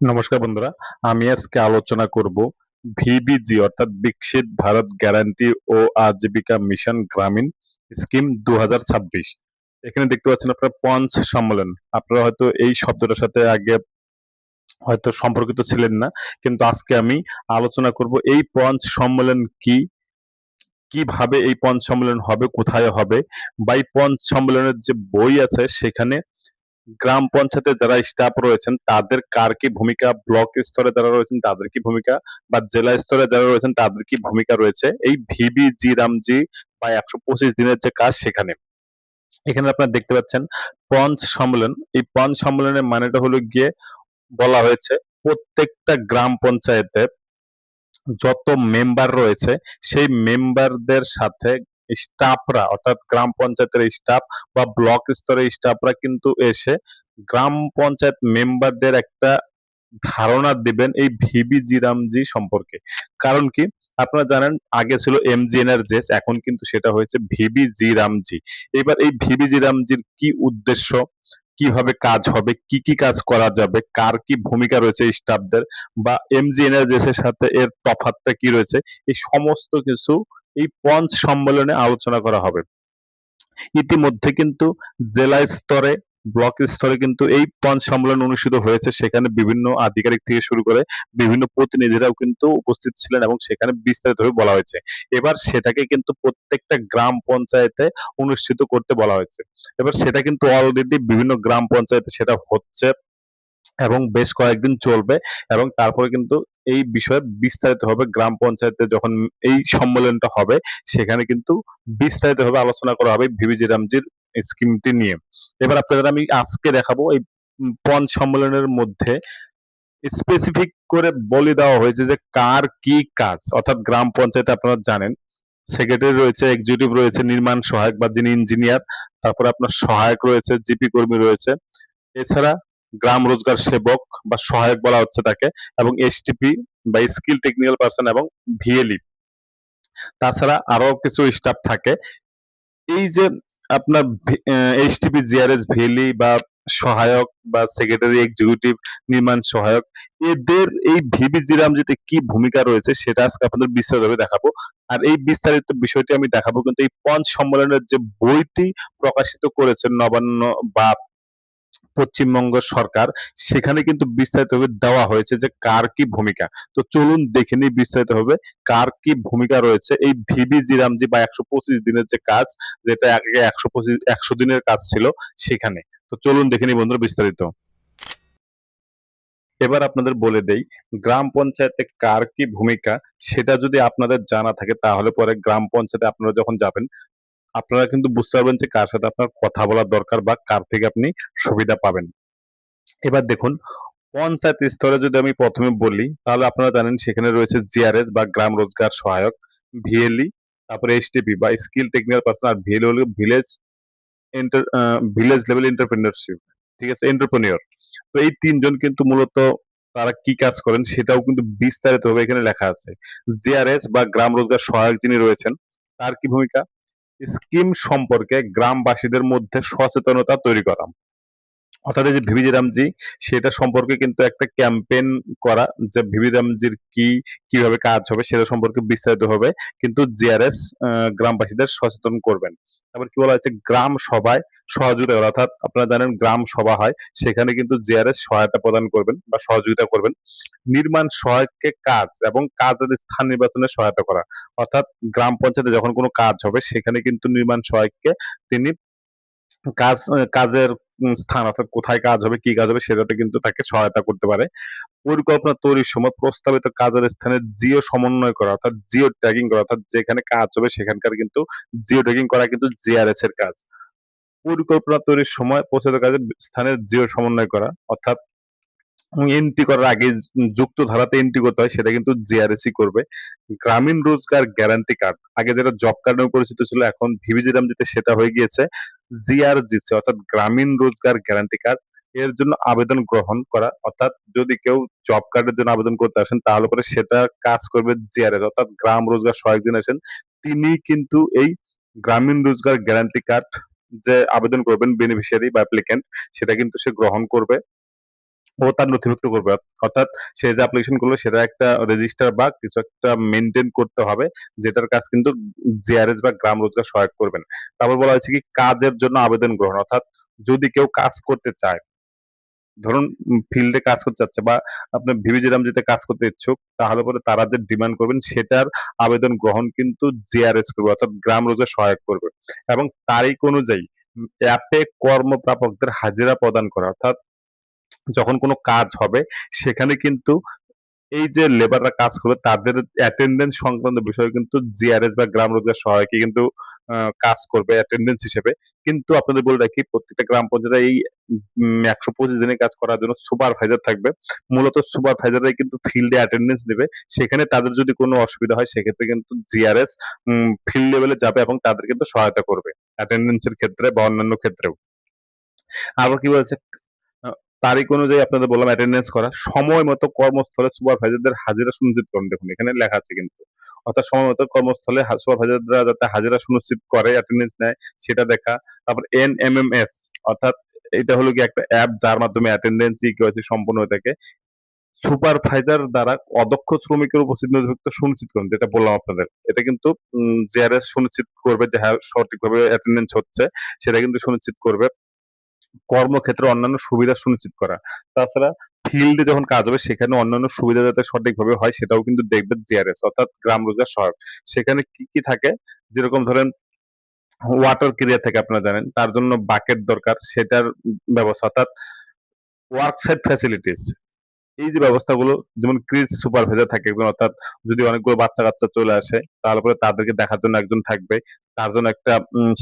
নমস্কার বন্ধুরা, আমি আজকে আলোচনা করব ভিবিজি অর্থাৎ বিকশিত ভারত গ্যারান্টি ও আজীবিকা মিশন গ্রামীণ স্কিম 2026। এখানে দেখতে পাচ্ছেন আপনারা পঞ্চ সম্মেলন। আপনারা হয়তো এই শব্দটার সাথে আগে হয়তো সম্পর্কিত ছিলেন না, কিন্তু আজকে আমি আলোচনা করব এই পঞ্চ সম্মেলন কি, কিভাবে এই পঞ্চ সম্মেলন হবে, কোথায় হবে, বা এই পঞ্চ সম্মেলনের যে বই আছে সেখানে গ্রাম পঞ্চায়েতে যারা স্টাফ রয়েছেন তাদের কার কি ভূমিকা, ব্লক স্তরে যারা রয়েছেন তাদের কি ভূমিকা, বা জেলা স্তরে যারা রয়েছেন তাদের কি ভূমিকা রয়েছে এই ভিবিজি রামজি বা 125 দিনের যে কাজ সেখানে। এখানে আপনারা দেখতে পাচ্ছেন পঞ্চ সম্মেলন। এই পঞ্চ সম্মেলনের মানেটা হলো গিয়ে বলা হয়েছে প্রত্যেকটা গ্রাম পঞ্চায়েতে যত মেম্বার রয়েছে সেই মেম্বারদের সাথে স্টাফরা অর্থাৎ গ্রাম পঞ্চায়েতের স্টাফ বা ব্লক স্তরের স্টাফরা কিন্তু এসে গ্রাম পঞ্চায়েত মেম্বারদের একটা ধারণা দিবেন এই ভিবিজি রামজি সম্পর্কে। কারণ কি, আপনারা জানেন আগে ছিল এমজিএনআরজেস, এখন কিন্তু সেটা হয়েছে ভিবিজি রামজি। এবার এই ভিবিজি রামজির কি উদ্দেশ্য, কিভাবে কাজ হবে, কি কি কাজ করা যাবে, কার কি ভূমিকা রয়েছে স্টাফদের, বা এমজিএনআরজেস এর সাথে এর তফাৎটা কি রয়েছে, এই সমস্ত কিছু এই পঞ্চ সম্মেলনে আলোচনা করা হবে। ইতিমধ্যে কিন্তু জেলা স্তরে, ব্লক স্তরে কিন্তু এই পঞ্চ সম্মেলন অনুষ্ঠিত হয়েছে। সেখানে বিভিন্ন আধিকারিক থেকে শুরু করে বিভিন্ন প্রতিনিধিরাও কিন্তু উপস্থিত ছিলেন এবং সেখানে বিস্তারিতভাবে বলা হয়েছে। এবার সেটাকে কিন্তু প্রত্যেকটা গ্রাম পঞ্চায়েতে অনুষ্ঠিত করতে বলা হয়েছে। এবার সেটা কিন্তু অলরেডি বিভিন্ন গ্রাম পঞ্চায়েতে সেটা হচ্ছে এবং বেশ কয়েকদিন চলবে, এবং তারপরে কিন্তু এই বিষয়ে বিস্তারিত হবে গ্রাম পঞ্চায়েতে যখন এই সম্মেলনটা হবে সেখানে কিন্তু বিস্তারিতভাবে আলোচনা করা হবে ভিবিজি রামজির স্কিমটি নিয়ে। এবার আপনাদের আমি আজকে দেখাবো এই পঞ্চ সম্মেলনের মধ্যে স্পেসিফিক করে বলে দেওয়া হয়েছে যে কার কি কাজ। অর্থাৎ গ্রাম পঞ্চায়েতে আপনারা জানেন সেক্রেটারি রয়েছে, এক্সিকিউটিভ রয়েছে, নির্মাণ সহায়ক বা যিনি ইঞ্জিনিয়ার, তারপরে আপনার সহায়ক রয়েছে, জিপি কর্মী রয়েছে, এছাড়া গ্রাম রোজগার সেবক বা সহায়ক বলা হচ্ছে তাকে, এবং এসটিপি বা স্কিল টেকনিক্যাল পার্সন, এবং ভিএলই। তাছাড়া আরো কিছু স্টাফ থাকে। এই যে আপনার এইচটিপি, জিআরএস, ভিএলই বা সহায়ক বা সেক্রেটারি, এক্সিকিউটিভ, নির্মাণ সহায়ক, এদের এই ভিবিজি রামজিতে কি ভূমিকা রয়েছে সেটা আজকে আপনাদের বিস্তারিতভাবে দেখাবো। আর এই বিস্তারিত বিষয়টি আমি দেখাবো কিন্তু এই পঞ্চ সম্মেলনের যে বইটি প্রকাশিত করেছেন নবান্ন বা পশ্চিমবঙ্গ সরকার, সেখানে কিন্তু বিস্তারিতভাবে দেওয়া হয়েছে যে কার কি ভূমিকা। তো চলুন দেখে নিই বিস্তারিতভাবে কার কি ভূমিকা রয়েছে এই ভিবিজি রামজি বা 125 দিনের যে কাজ, যেটা আগে 100 দিনের কাজ ছিল সেখানে। তো চলুন দেখে নিই বন্ধুরা বিস্তারিত। এবার আপনাদের বলে দেই গ্রাম পঞ্চায়েতে কার কি ভূমিকা সেটা যদি আপনাদের জানা থাকে তাহলে পরে গ্রাম পঞ্চায়েতে আপনারা যখন যাবেন আপনারা কিন্তু বুঝতে পারবেন যে কার সাথে আপনার কথা বলার দরকার বা কার থেকে আপনি সুবিধা পাবেন। এবার দেখুন, পঞ্চায়েত স্তরে যদি আমি প্রথমে বলি তাহলে আপনারা জানেন সেখানে রয়েছে জিআরএস বা গ্রাম রোজগার সহায়ক, ভিএলই, তারপরে এসটিপি বা স্কিল টেকনিক্যাল পার্সন, আর ভিএলই হলো ভিলেজ লেভেল এন্টারপ্রেনিয়রশিপ, ঠিক আছে, এন্টারপ্রেনিয়র। তো এই তিনজন কিন্তু মূলত তারা কি কাজ করেন সেটাও কিন্তু বিস্তারিত ভাবে এখানে লেখা আছে। জিআরএস বা গ্রাম রোজগার সহায়ক যিনি রয়েছেন তার কি ভূমিকা, স্কিম সম্পর্কে গ্রামবাসীদের মধ্যে সচেতনতা তৈরি করা। অর্থাৎ এই যে ভিভিজি রামজি সেটা সম্পর্কে কিন্তু একটা ক্যাম্পেইন করা, যে ভিভি রামজির কি, কিভাবে কাজ হবে সেটা সম্পর্কে বিস্তারিত হবে কিন্তু জিআরএস গ্রামবাসীদের সচেতন করবেন। তারপর কি বলা হচ্ছে, গ্রাম সভায় সহযোগিতা করা, অর্থাৎ আপনারা জানেন গ্রাম সভা হয় সেখানে কিন্তু জিআরএস সহায়তা প্রদান করবেন বা সহযোগিতা করবেন। নির্মাণ সহায়ককে কাজ এবং কাজের স্থান নির্বাচনে সহায়তা করা, অর্থাৎ গ্রাম পঞ্চায়েতে যখন কোনো কাজ হবে সেখানে কিন্তু নির্মাণ সহায়ককে তিনি কাজের স্থান অর্থাৎ কোথায় কাজ হবে, কি কাজ হবে সেটাতে কিন্তু তাকে সহায়তা করতে পারে। পরিকল্পনা তৈরির সময় প্রস্তাবিত কাজের স্থানের জিও সমন্বয় করা, অর্থাৎ জিও ট্যাগিং করা, অর্থাৎ যেখানে কাজ হবে সেখানকার কিন্তু জিও ট্যাগিং করা কিন্তু জিআরএস এর কাজ। পরিকল্পনা তৈরির সময় প্রস্তাবিত কাজের স্থানের জিও সমন্বয় করা, অর্থাৎ এন্ট্রি করার আগে যুক্ত ধারাতে এন্ট্রি করতে হয় সেটা কিন্তু জিআরএসই করবে। গ্রামীণ রোজগার গ্যারান্টি কার্ড, আগে যেটা জব কার্ড নামে পরিচিত ছিল এখন ভিভিজি রামজিতে সেটা হয়ে গিয়েছে জিআরজিসি, অর্থাৎ গ্রামীণ রোজগার গ্যারান্টি কার্ড। এর জন্য আবেদন গ্রহণ করা, অর্থাৎ যদি কেউ জব কার্ডের জন্য আবেদন করতে আসেন তাহলে পরে সেটা কাজ করবে জিআরএস, অর্থাৎ গ্রাম রোজগার সহায়ক যিনি আছেন তিনি কিন্তু এই গ্রামীণ রোজগার গ্যারান্টি কার্ড যে আবেদন করবেন বেনিফিশিয়ারি বা অ্যাপ্লিকেন্ট সেটা কিন্তু সে গ্রহণ করবে। ও তার নথিভুক্ত করবে। অর্থাৎ সে যে অ্যাপ্লিকেশন করলো সেটা একটা রেজিস্টার বা কিছু একটা মেনটেন করতে হবে, যেটার কাজ কিন্তু জিআরএস বা গ্রাম রোজগার সহায়ক করবেন। তারপর বলা হয়েছে কি কাজের জন্য আবেদন গ্রহণ, অর্থাৎ যদি কেউ কাজ করতে চায়, ধরুন ফিল্ডে কাজ করতে চাচ্ছে বা আপনার ভিভিজিরামজিতে কাজ করতে ইচ্ছুক, তাহলে পরে তারা যে ডিমান্ড করবেন সেটার আবেদন গ্রহণ কিন্তু জিআরএস করবে, অর্থাৎ গ্রাম রোজগার সহায়ক করবে। এবং তারিখ অনুযায়ী অ্যাপে কর্মপ্রাপকদের হাজিরা প্রদান করা, অর্থাৎ যখন কোনো কাজ হবে সেখানে কিন্তু এই যে লেবাররা কাজ করবে তাদের অ্যাটেন্ডেন্স সংক্রান্ত বিষয়ে কিন্তু জিআরএস বা গ্রাম রোজগার সহায়কই কিন্তু কাজ করবে অ্যাটেন্ডেন্স হিসেবে। কিন্তু আপনাদের বলে রাখি প্রত্যেকটা গ্রাম পঞ্চায়েতে এই 125 দিনের কাজ করার জন্য সুপারভাইজার থাকবে। মূলত সুপারভাইজাররাই কিন্তু ফিল্ডে অ্যাটেন্ডেন্স নেবে। সেখানে তাদের যদি কোনো অসুবিধা হয় সেক্ষেত্রে কিন্তু জিআরএস ফিল্ড লেভেলে যাবে এবং তাদের কিন্তু সহায়তা করবে অ্যাটেন্ডেন্সের ক্ষেত্রে বা অন্যান্য ক্ষেত্রেও। আবার কি বলেছে, আ তারিখ অনুযায়ী আপনাদের বললাম অ্যাটেন্ডেন্স করা। সময় মতো কর্মস্থলে সুপারভাইজারদের হাজিরা সুনিশ্চিত করুন। দেখুন এখানে লেখা আছে কিন্তু। অর্থাৎ সময় মতো কর্মস্থলে সুপারভাইজাররা যাতে হাজিরা সুনিশ্চিত করে, অ্যাটেন্ডেন্স নেয় সেটা দেখা। তারপর এনএমএমএস, অর্থাৎ এটা হলো গিয়ে একটা অ্যাপ যার মাধ্যমে অ্যাটেন্ডেন্স ইকিউআইসি সম্পন্ন হয়ে থাকে। সুপারভাইজার দ্বারা অদক্ষ শ্রমিকের উপস্থিতি নথিভুক্ত সুনিশ্চিত করুন, যেটা বললাম আপনাদের। এটা কিন্তু জেআরএস সুনিশ্চিত করবে যে হ্যাঁ, সঠিকভাবে অ্যাটেন্ডেন্স হচ্ছে, সেটা কিন্তু সুনিশ্চিত করবে। কর্মক্ষেত্রে অন্যান্য সুবিধা সুনিশ্চিত করা। তাছাড়া ফিল্ডে যখন কাজ হবে সেখানে অন্যান্য সুবিধা যাতে সঠিকভাবে হয় সেটাও কিন্তু দেখবে জিআরএস, অর্থাৎ গ্রাম রোজগার সহায়ক। সেখানে কি, কি থাকে? যেরকম ধরেন ওয়াটার ক্যারিয়ার থাকে আপনারা জানেন, তার জন্য বাকেট দরকার সেটার ব্যবস্থা, অর্থাৎ ওয়ার্ক সাইট ফ্যাসিলিটিস, এই যে ব্যবস্থাগুলো, যেমন ক্রিজ সুপারভাইজার থাকে একজন, অর্থাৎ যদি অনেকগুলো বাচ্চা-কাচ্চা চলে আসে তাহলে পরে তাদেরকে দেখার জন্য একজন থাকবে। তার জন্য একটা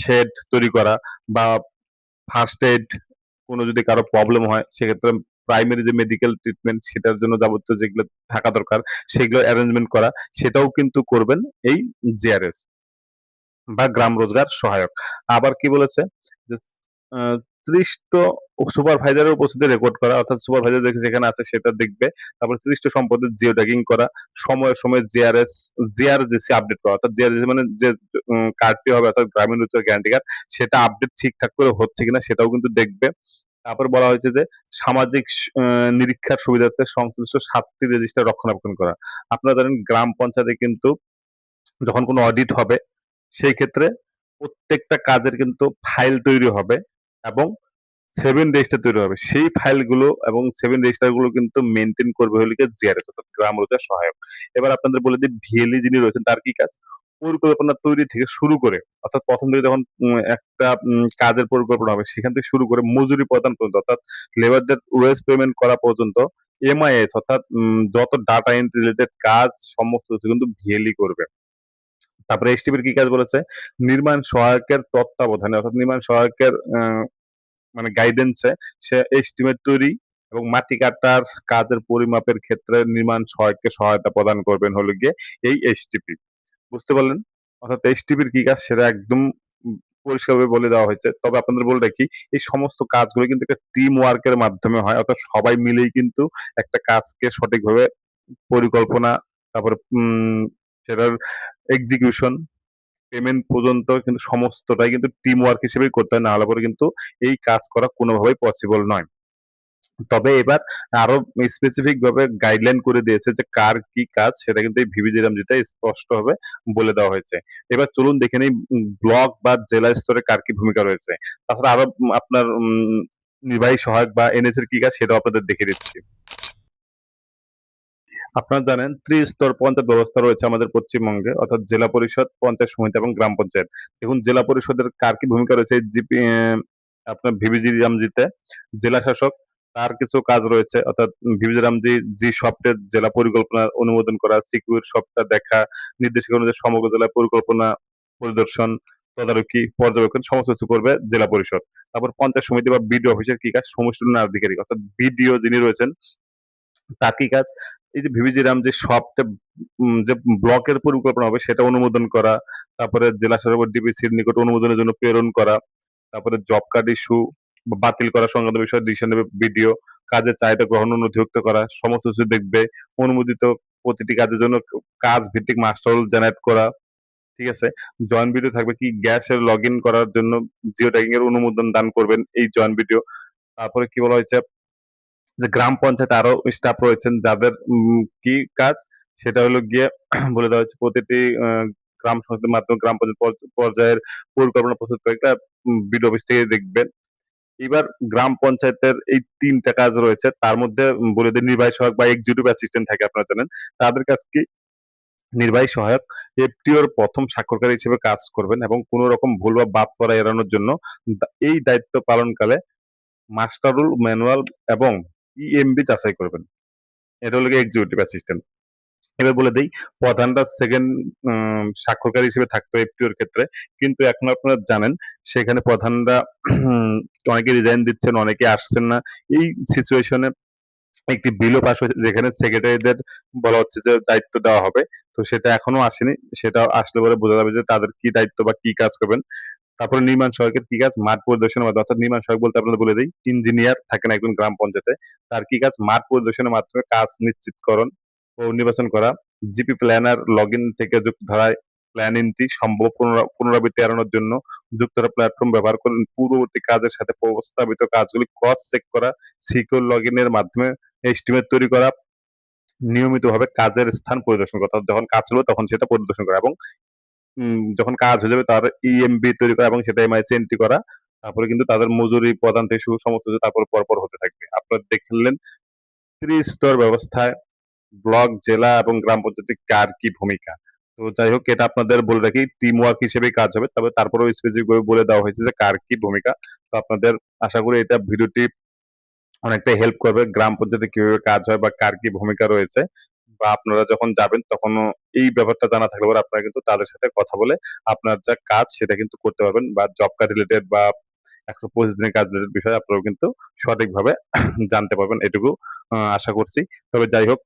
শেড তৈরি করা বা ফার্স্ট এইড, কোনো যদি কারো প্রবলেম হয় সেক্ষেত্রে প্রাইমারি যে মেডিকেল ট্রিটমেন্ট সেটার জন্য যাবতীয় যেগুলো থাকা দরকার সেগুলো অ্যারেঞ্জমেন্ট করা, সেটাও কিন্তু করবেন এই জিআরএস বা গ্রাম রোজগার সহায়ক। আবার কি বলেছে যে ৩০টো সুপারভাইজারের উপস্থিতি রেকর্ড করা, অর্থাৎ সুপারভাইজার যেখানে আছে সেটা দেখবে। তারপর ৩০টো সম্পদের জিও ট্যাগিং করা, সময়ে সময়ে জিআরজিসি আপডেট করা, অর্থাৎ জিআরজিসি মানে যে কার্ডটি হবে অর্থাৎ গ্রামীণ রোজগার গ্যারান্টি কার্ড, সেটা আপডেট ঠিকঠাক করে হচ্ছে কিনা সেটাও কিন্তু দেখবে। তারপর বলা হয়েছে যে সামাজিক নিরীক্ষার সুবিধার্থে সংশ্লিষ্ট ৭টি রেজিস্টার রক্ষণাবেক্ষণ করা। আপনারা জানেন গ্রাম পঞ্চায়েতে কিন্তু যখন কোনো অডিট হবে সেই ক্ষেত্রে প্রত্যেকটা কাজের কিন্তু ফাইল তৈরি হবে এবং 7 রেজিস্টার তৈরি হবে। সেই ফাইলগুলো এবং 7 রেজিস্টার গুলো কিন্তু মেইনটেইন করবে হলো গিয়ে জিআরএস, অর্থাৎ গ্রাম রোজগার সহায়ক। এবার আপনাদের বলে দিই ভিএলই যিনি রয়েছেন তার কি কাজ? পরিকল্পনা তৈরি থেকে শুরু করে, অর্থাৎ ১ম দিকে যখন একটা কাজের পরিকল্পনা হবে সেখান থেকে শুরু করে মজুরি প্রদান পর্যন্ত, অর্থাৎ লেবারদের ওয়েজ পেমেন্ট করা পর্যন্ত, এমআইএস অর্থাৎ যত ডাটা এন্ট্রি রিলেটেড কাজ সমস্ত কিছু কিন্তু ভিএলই করবে। তারপরে এসটিপির কি কাজ বলেছে? নির্মাণ সহায়কের তত্ত্বাবধানে, অর্থাৎ নির্মাণ সহায়কের মানে গাইডেন্সে সে এস্টিমেট তৈরি এবং মাটি কাটার কাজের পরিমাপের ক্ষেত্রে নির্মাণ সহায়ককে সহায়তা প্রদান করবেন হলো গিয়ে এই এসটিপি। বুঝতে পারলেন? অর্থাৎ এসটিপির কি কাজ সেটা একদম পরিষ্কারভাবে বলে দেওয়া হয়েছে। তবে আপনাদের বলে রাখি এই সমস্ত কাজগুলো কিন্তু একটা টিম ওয়ার্কের মাধ্যমে হয়। অর্থাৎ সবাই মিলেই কিন্তু একটা কাজকে সঠিকভাবে পরিকল্পনা, তারপরে সেটার এক্সিকিউশন, পেমেন্ট পর্যন্ত কিন্তু সমস্তটাই কিন্তু টিম ওয়ার্ক হিসেবেই করতে হয়। না হলে পরে কিন্তু এই কাজ করা কোনোভাবেই পসিবল নয়। তবে এবার আরো স্পেসিফিক ভাবে গাইডলাইন করে দিয়েছে যে কার কি কাজ সেটা কিন্তু এই ভিভিজিরামজিতে স্পষ্টভাবে বলে দেওয়া হয়েছে। এবার চলুন দেখে নেই ব্লক বা জেলা স্তরে কার কি ভূমিকা রয়েছে। তাছাড়া আরো আপনার নির্বাহী সহায়ক বা এনএস এর কি কাজ সেটাও আপনাদের দেখিয়ে দিচ্ছি। আপনারা জানেন ত্রিস্তর পঞ্চায়েত ব্যবস্থা রয়েছে আমাদের পশ্চিমবঙ্গে, অর্থাৎ জেলা পরিষদ, পঞ্চায়েত সমিতি এবং গ্রাম পঞ্চায়েত। দেখুন জেলা পরিষদের কার কি ভূমিকা রয়েছে এই জিপি আপনার ভিভিজি রামজিতে? জেলা শাসক, তার কিছু কাজ রয়েছে, অর্থাৎ ভিভিজি রামজি জি সফটের জেলা পরিকল্পনা অনুমোদন করা, সিকিউর সফটটা দেখা, নির্দেশিকা অনুযায়ী সমগ্র জেলার পরিকল্পনা পরিদর্শন, তদারকি, পর্যবেক্ষণ সমস্ত কিছু করবে জেলা পরিষদ। তারপর পঞ্চায়েত সমিতি বা বিডিও অফিসের কি কাজ? সমষ্টি উন্নয়ন আধিকারিক, অর্থাৎ বিডিও যিনি রয়েছেন তার কি কাজ? এই যে ভিভিজি রাম যে সবটা যে ব্লকের পরিকল্পনা হবে সেটা অনুমোদন করা, তারপরে জেলা শাসক বা ডিবিসির নিকট অনুমোদনের জন্য প্রেরণ করা, তারপরে জব কার্ড ইস্যু বাতিল করা সংক্রান্ত বিষয়ে ডিসিশন নেবে বিডিও, কাজের চাহিদা গ্রহণ ও নথিভুক্ত করা, সমস্ত কিছু দেখবে, অনুমোদিত প্রতিটি কাজের জন্য কাজ ভিত্তিক মাস্টার রোল জেনারেট করা, ঠিক আছে? জয়েন্ট ভিডিও থাকবে কি গ্যাসের লগ ইন করার জন্য জিও ট্যাগিং এর অনুমোদন দান করবেন এই জয়েন্ট ভিডিও। তারপরে কি বলা হয়েছে? যে গ্রাম পঞ্চায়েতে আরো স্টাফ রয়েছেন যাদের কি কাজ সেটা হলো গিয়ে বলে দেওয়া হচ্ছে প্রতিটি গ্রাম সংসদের মাধ্যমে গ্রাম পঞ্চায়েত পর্যায়ের পরিকল্পনা প্রস্তুত করে একটা বিডিও অফিস থেকে দেখবেন। এবার গ্রাম পঞ্চায়েতের এই ৩ টা কাজ রয়েছে। তার মধ্যে বলে দেই নির্বাহী সহায়ক বা এক্সিকিউটিভ অ্যাসিস্ট্যান্ট থাকে আপনারা জানেন। তাদের কাজ কি? নির্বাহী সহায়ক এফটিওর ১ম স্বাক্ষরকারী হিসেবে কাজ করবেন এবং কোন রকম ভুল বা বাদ পড়া এড়ানোর জন্য এই দায়িত্ব পালনকালে মাস্টার রুল, ম্যানুয়াল এবং ইএমবি যাচাই করবেন। এটা হলো গিয়ে এক্সিকিউটিভ অ্যাসিস্ট্যান্ট। এবার বলে দেই প্রধানরা সেকেন্ড স্বাক্ষরকারী হিসেবে থাকতো এফটিওর ক্ষেত্রে। কিন্তু এখন আপনারা জানেন সেখানে প্রধানরা অনেকে রিজাইন দিচ্ছেন, অনেকে আসছেন না। এই সিচুয়েশনে একটি বিলও পাস হয়েছে যেখানে সেক্রেটারিদের বলা হচ্ছে যে দায়িত্ব দেওয়া হবে। তো সেটা এখনো আসেনি। সেটা আসলে পরে বোঝা যাবে যে তাদের কি দায়িত্ব বা কি কাজ করবেন। তারপরে নির্মাণ সহায়কের কি কাজ? মাঠ পরিদর্শনের মাধ্যমে অর্থাৎ নির্মাণ সহায়ক বলতে আপনাদের বলে দেই, ইঞ্জিনিয়ার থাকেন একজন গ্রাম পঞ্চায়েতে। তার কি কাজ? মাঠ পরিদর্শনের মাধ্যমে কাজ নিশ্চিতকরণ ও নির্বাচন করা। জিপি প্ল্যানার লগইন থেকে যুক্তধারায় প্ল্যান এন্ট্রি সম্ভব পুনরাবৃত্তি এড়ানোর জন্য যুক্তরা প্ল্যাটফর্ম ব্যবহার করে পূর্ববর্তী কাজের সাথে প্রস্তাবিত কাজগুলি ক্রস চেক করা, সিকিউর লগইনের মাধ্যমে এস্টিমেট তৈরি করা, নিয়মিতভাবে কাজের স্থান পরিদর্শন করা। অর্থাৎ যখন কাজ হলো তখন সেটা পরিদর্শন করা এবং যখন কাজ হয়ে যাবে তার ইএমবি তৈরি করা এবং সেটা এমআইসি এন্ট্রি করা। তারপরে কিন্তু তাদের মজুরি প্রদান থেকে শুরু সমস্ত কিছু তারপর পরপর হতে থাকবে। আপনারা দেখলেন ত্রিস্তর ব্যবস্থায় ব্লক, জেলা এবং গ্রাম পঞ্চায়েতে কার কি ভূমিকা। তো যাই হোক এটা আপনাদের বলে রাখি টিম ওয়ার্ক হিসেবেই কাজ হবে। তবে তারপরেও স্পেসিফিক ভাবে বলে দেওয়া হয়েছে যে কার কি ভূমিকা। তো আপনাদের আশা করি এটা ভিডিওটি অনেকটাই হেল্প করবে গ্রাম পঞ্চায়েতে কিভাবে কাজ হয় বা কার কি ভূমিকা রয়েছে বা আপনারা যখন যাবেন তখনও এই ব্যাপারটা জানা থাকলে পরে আপনারা কিন্তু তাদের সাথে কথা বলে আপনার যা কাজ সেটা কিন্তু করতে পারবেন বা জব কার্ড রিলেটেড বা ১২৫ দিনের কাজ রিলেটেড বিষয়ে আপনারাও কিন্তু সঠিকভাবে জানতে পারবেন এটুকু আশা করছি। তবে যাই হোক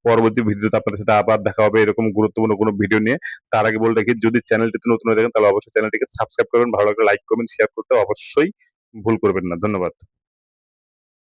পরবর্তী ভিডিওতে আপনাদের সাথে আবার দেখা হবে এরকম গুরুত্বপূর্ণ কোনো ভিডিও নিয়ে। তার আগে বলে রাখি যদি চ্যানেলটিতে নতুন হয়ে থাকেন তাহলে অবশ্যই চ্যানেলটিকে সাবস্ক্রাইব করবেন, ভালো লাগলে লাইক করবেন, শেয়ার করতে অবশ্যই ভুল করবেন না। ধন্যবাদ।